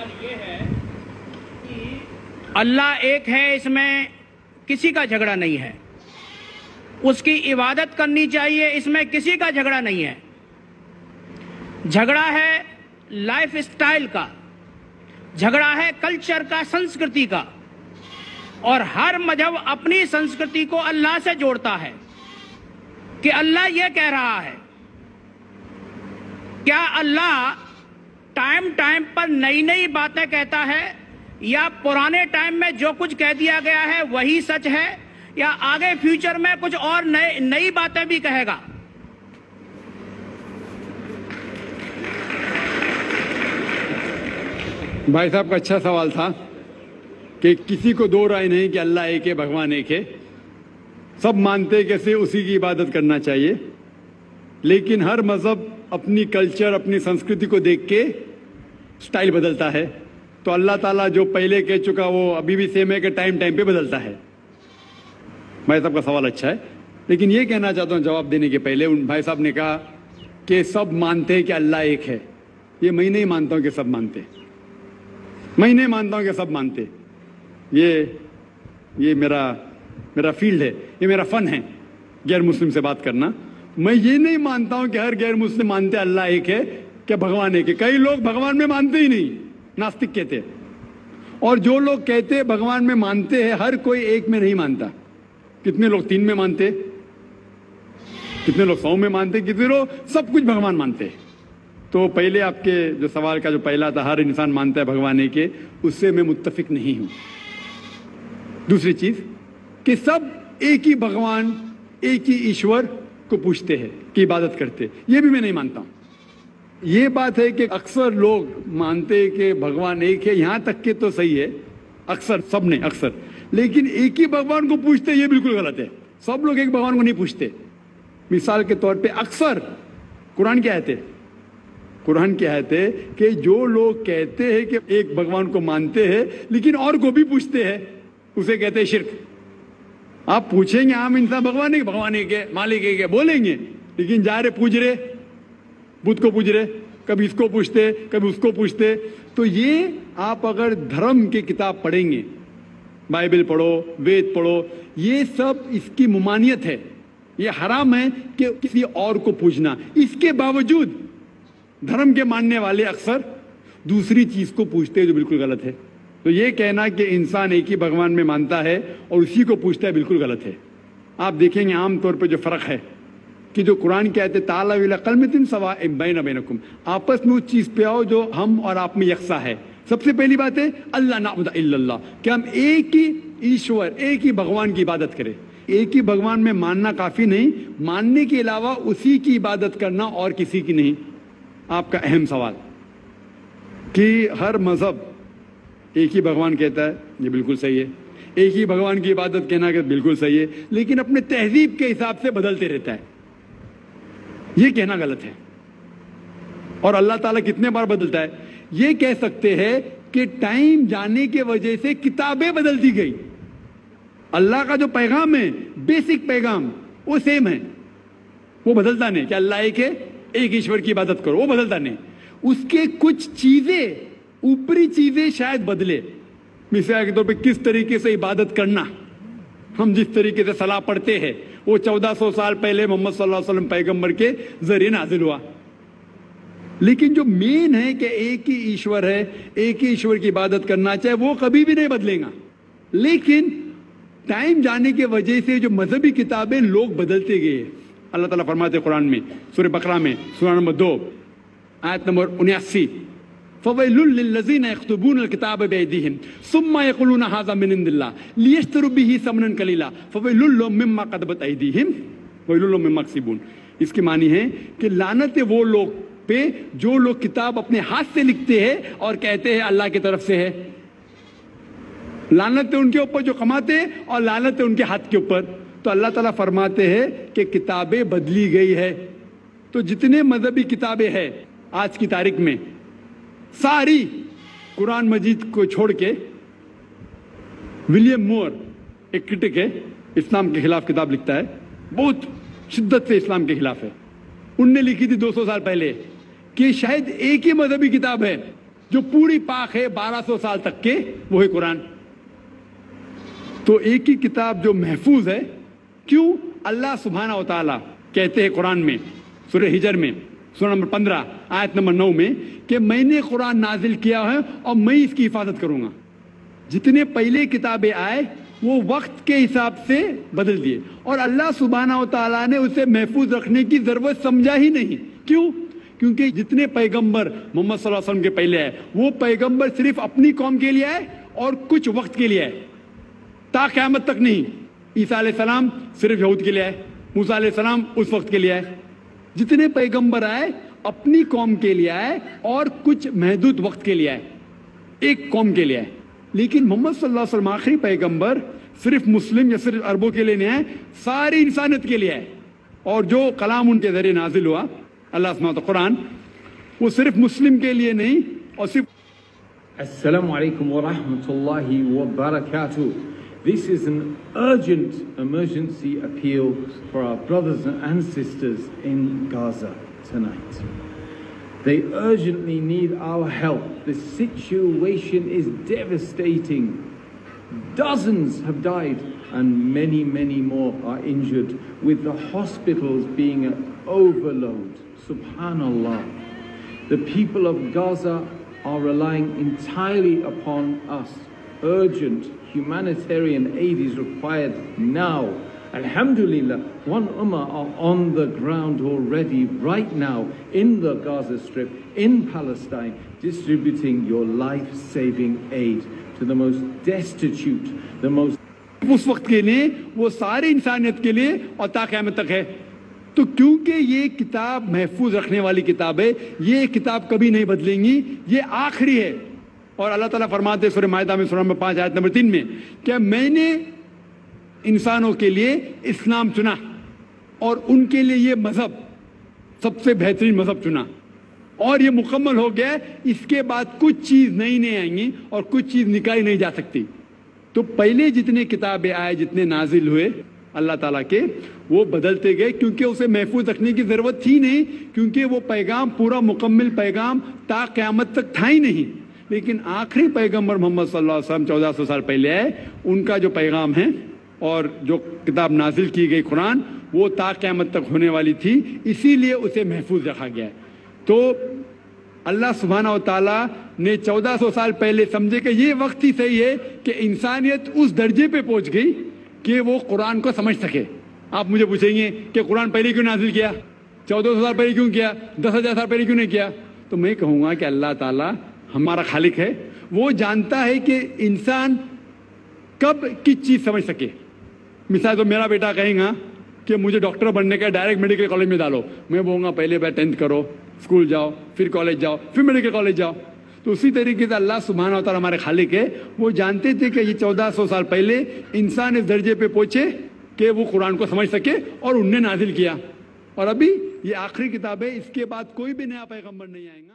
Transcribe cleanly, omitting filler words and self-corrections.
سوال یہ ہے کہ اللہ ایک ہے، اس میں کسی کا جھگڑا نہیں ہے، اس کی عبادت کرنی چاہیے، اس میں کسی کا جھگڑا نہیں ہے۔ جھگڑا ہے لائف سٹائل کا، جھگڑا ہے کلچر کا، سنسکرتی کا، اور ہر مذہب اپنی سنسکرتی کو اللہ سے جوڑتا ہے کہ اللہ یہ کہہ رہا ہے۔ کیا اللہ ٹائم پر نئی نئی باتیں کہتا ہے، یا پرانے ٹائم میں جو کچھ کہہ دیا گیا ہے وہی سچ ہے، یا آگے فیوچر میں کچھ اور نئی باتیں بھی کہے گا؟ بھائی صاحب کا اچھا سوال تھا کہ کسی کو دو رائے نہیں کہ اللہ ایک ہے، بھگوان ایک ہے، سب مانتے کیسے اسی کی عبادت کرنا چاہیے، لیکن ہر مذہب اپنی کلچر، اپنی سنسکرتی کو دیکھ کے سٹائل بدلتا ہے۔ تو اللہ تعالیٰ جو پہلے کہہ چکا وہ ابھی بھی سیم ہے کہ ٹائم پہ بدلتا ہے۔ بھائی صاحب کا سوال اچھا ہے، لیکن یہ کہنا چاہتا ہوں جواب دینے کے پہلے، ان بھائی صاحب نے کہا کہ سب مانتے ہیں کہ اللہ ایک ہے۔ یہ میں نہیں مانتا ہوں کہ سب مانتے، میں نہیں مانتا ہوں کہ سب مانتے۔ یہ میرا فیلڈ ہے، یہ میرا فن ہے غیر مسلم سے بات کرنا۔ میں یہ نہیں مانتا ہوں کہ ہر غیر مسلم مانتے اللہ ایک ہے، کہ بھگوان ایک ہے۔ کئی لوگ بھگوان میں مانتے ہی نہیں، ناستک کہتے ہیں، اور جو لوگ کہتے ہیں بھگوان میں مانتے ہیں، ہر کوئی ایک میں نہیں مانتا۔ کتنے لوگ 3 میں مانتے، کتنے لوگ 100 میں مانتے، کتنے لوگ سب کچھ بھگوان مانتے۔ تو پہلے آپ کے جو سوال کا جو پہلا تھا، ہر انسان مانتا ہے بھگوان ایک ہے، اس سے میں متفق نہیں ہوں۔ دوسری چیز کہ سب ایک ہی بھگوان، ایک ہی ایشور کو پوجتے ہیں، کی عبادت کرتے، یہ بھی میں نہیں مانتا ہوں۔ یہ بات ہے کہ اکثر لوگ مانتے ہیں کہ بھگوان ایک ہے، یہاں تک کہ تو صحیح ہے، اکثر، سب نے اکثر، لیکن ایک ہی بھگوان کو پوجتے یہ بالکل غلط ہے۔ سب لوگ ایک بھگوان کو نہیں پوجتے۔ مثال کے طور پہ اکثر قرآن کیا کہتے ہیں؟ قرآن کیا کہتے ہیں کہ جو لوگ کہتے ہیں کہ ایک بھگوان کو مانتے ہیں لیکن اور کو بھی پوجتے ہیں، اسے کہتے ہیں شرک۔ آپ پوچھیں گے عام انسان بھگوان ایک ہے، مالک ایک ہے، بولیں گے، لیکن جا رہے پوج رہے، بدھ کو پوج رہے، کبھی اس کو پوچھتے، کبھی اس کو پوچھتے۔ تو یہ آپ اگر دھرم کی کتاب پڑھیں گے، بائبل پڑھو، وید پڑھو، یہ سب اس کی ممانعت ہے۔ یہ حرام ہے کہ کسی اور کو پوجنا۔ اس کے باوجود دھرم کے ماننے والے اکثر دوسری چیز کو پوجتے ہیں جو بالکل غلط ہے۔ تو یہ کہنا کہ انسان ایک ہی بھگوان میں مانتا ہے اور اسی کو پوجتا ہے بالکل غلط ہے۔ آپ دیکھیں گے عام طور پہ جو فرق ہے کہ جو قرآن کہتے ہیں تعالیٰ الی کلمۃ سواء بینکم، آپس میں اس چیز پہ آؤ جو ہم اور آپ میں یکساں ہے۔ سب سے پہلی بات ہے اللہ نعبد الا اللہ، کہ ہم ایک ہی ایشور، ایک ہی بھگوان کی عبادت کریں۔ ایک ہی بھگوان میں ماننا کافی نہیں، ماننے کے علاوہ اسی کی عبادت کرنا اور کسی کی نہیں۔ آپ کا اہم سوال کہ ہر مذہب ایک ہی بھگوان کہتا ہے، یہ بالکل صحیح ہے۔ ایک ہی بھگوان کی عبادت کہنا کہ بالکل صحیح ہے، لیکن اپنے تہذیب کے حساب سے بدلتے رہتا ہے، یہ کہنا غلط ہے۔ اور اللہ تعالیٰ کتنے بار بدلتا ہے؟ یہ کہہ سکتے ہیں کہ ٹائم جانے کی وجہ سے کتابیں بدلتی گئی۔ اللہ کا جو پیغام ہے، بیسک پیغام، وہ سیم ہے، وہ بدلتا نہیں کہ اللہ ایک ہے، ایک ایشور کی عبادت کرو، وہ بدلتا نہیں۔ اس کے کچھ چیزیں، اوپری چیزیں شاید بدلے۔ مثال کے طور پہ کس طریقے سے عبادت کرنا، ہم جس طریقے سے صلاح پڑھتے ہیں وہ 1400 سال پہلے محمد صلی اللہ علیہ وسلم پیغمبر کے ذریعے نازل ہوا، لیکن جو مین ہے کہ ایک ہی ایشور ہے، ایک ہی ایشور کی عبادت کرنا چاہے، وہ کبھی بھی نہیں بدلے گا۔ لیکن ٹائم جانے کی وجہ سے جو مذہبی کتابیں لوگ بدلتے گئے۔ اللہ تعالیٰ فرماتے قرآن میں سورہ بقرہ میں سورہ نمبر 2 آیت نمبر 79، فَوَيْلٌ لِّلَّذِينَ يَكْتُبُونَ الْكِتَابَ بِأَيْدِيهِمْ ثُمَّ يَقُولُونَ هَٰذَا مِنْ عِندِ اللَّهِ لِيَشْتَرُوا بِهِ ثَمَنًا قَلِيلًا فَوَيْلٌ لَّهُم مِّمَّا كَتَبَتْ أَيْدِيهِمْ وَوَيْلٌ لَّهُم مِّمَّا يَكْسِبُونَ۔ اس کی معنی ہے کہ لعنت ہے وہ لوگ پہ جو لوگ کتاب اپنے ہاتھ سے لکھتے ہیں اور کہتے ہیں اللہ کی طرف سے ہے۔ لعنت ہے ان کے اوپر جو کماتے ہیں، اور لعنت ہے ان کے ہاتھ کے اوپر۔ تو اللہ تعالیٰ فرماتے ہیں کہ کتابیں بدلی گئی ہے۔ تو جتنے مذہبی کتابیں ہیں آج کی تاریخ میں، ساری قرآن مجید کو چھوڑ کے، ولیم مور ایک کرٹک ہے، اسلام کے خلاف کتاب لکھتا ہے، بہت شدت سے اسلام کے خلاف ہے، ان نے لکھی تھی 200 سال پہلے کہ شاید ایک ہی مذہبی کتاب ہے جو پوری پاک ہے 1200 سال تک کے، وہ ہے قرآن. تو ایک ہی کتاب جو محفوظ ہے. کیوں؟ اللہ سبحانہ و تعالیٰ کہتے ہیں قرآن میں سورہ ہجر میں سورہ نمبر 15 آیت نمبر 9 میں کہ میں نے قرآن نازل کیا ہے اور میں اس کی حفاظت کروں گا. جتنے پہلے کتابیں آئے وہ وقت کے حساب سے بدل دیے، اور اللہ سبحانہ و تعالیٰ نے اسے محفوظ رکھنے کی ضرورت سمجھا ہی نہیں. کیوں؟ کیونکہ جتنے پیغمبر محمد صلی اللہ علیہ وسلم کے پہلے آئے وہ پیغمبر صرف اپنی قوم کے لیے آئے اور کچھ وقت کے لیے آئے، تا قیامت تک نہیں. عیسیٰ علیہ السلام صرف یہود کے لیے آئے، موسیٰ علیہ السلام اس وقت کے لیے آئے. جتنے پیغمبر آئے اپنی قوم کے لیے آئے اور کچھ محدود وقت کے لیے آئے، ایک قوم کے لیے آئے. لیکن محمد صلی اللہ علیہ وسلم آخری پیغمبر صرف مسلم یا صرف عربوں کے لیے نہیں آئے، ساری انسانیت کے لیے آئے. اور جو کلام ان کے ذریعے نازل ہوا اللہ سبحانہ قرآن، وہ صرف مسلم کے لیے نہیں اور صرف. Assalamu alaikum wa rahmatullahi wa barakatuh. This is an urgent emergency appeal for our brothers and sisters in Gaza tonight. They urgently need our help. The situation is devastating. Dozens have died and many, many more are injured, with the hospitals being an overload. Subhanallah. The people of Gaza are relying entirely upon us. Urgent humanitarian aid is required now. Alhamdulillah, one ummah are on the ground already right now in the Gaza Strip, in Palestine, distributing your life-saving aid to the most destitute, the most. اس وقت کے لیے وہ ساری انسانیت کے لیے اور تا قیامت تک ہے. تو کیونکہ یہ کتاب محفوظ رکھنے والی کتاب ہے، یہ کتاب کبھی نہیں بدلیں گی، یہ آخری ہے. اور اللہ تعالیٰ فرماتے سورہ مائدہ میں سورہ نمبر 5 آیت نمبر 3 میں کہ میں نے انسانوں کے لیے اسلام چنا اور ان کے لیے یہ مذہب سب سے بہترین مذہب چنا، اور یہ مکمل ہو گیا. اس کے بعد کچھ چیز نئی نئی آئیں گی اور کچھ چیز نکالی نہیں جا سکتی. تو پہلے جتنے کتابیں آئے، جتنے نازل ہوئے اللہ تعالیٰ کے، وہ بدلتے گئے کیونکہ اسے محفوظ رکھنے کی ضرورت تھی نہیں، کیونکہ وہ پیغام پورا مکمل پیغام تا قیامت تک تھا ہی نہیں. لیکن آخری پیغمبر محمد صلی اللہ علیہ وسلم 1400 سال پہلے آئے، ان کا جو پیغام ہے اور جو کتاب نازل کی گئی قرآن، وہ تا قیامت تک ہونے والی تھی، اسی لیے اسے محفوظ رکھا گیا ہے. تو اللہ سبحانہ و تعالیٰ نے 1400 سال پہلے سمجھے کہ یہ وقت ہی صحیح ہے کہ انسانیت اس درجے پہ پہنچ گئی کہ وہ قرآن کو سمجھ سکے. آپ مجھے پوچھیں گے کہ قرآن پہلے کیوں نازل کیا، 1400 سال پہلے کیوں کیا، 10,000 سال پہلے کیوں نہیں کیا؟ تو میں کہوں گا کہ اللہ تعالیٰ ہمارا خالق ہے، وہ جانتا ہے کہ انسان کب کس چیز سمجھ سکے. مثال تو میرا بیٹا کہیں گا کہ مجھے ڈاکٹر بننے کا ڈائریکٹ میڈیکل کالج میں ڈالو، میں بولوں گا پہلے 10th کرو، اسکول جاؤ، پھر کالج جاؤ، پھر میڈیکل کالج جاؤ. تو اسی طریقے سے اللہ سبحانہ و تعالیٰ ہمارے خالق ہے، وہ جانتے تھے کہ یہ 1400 سال پہلے انسان اس درجے پہ پہنچے کہ وہ قرآن کو سمجھ سکے، اور انہوں نے نازل کیا. اور ابھی یہ آخری کتاب ہے، اس کے بعد کوئی بھی نیا پیغمبر نہیں آئے گا.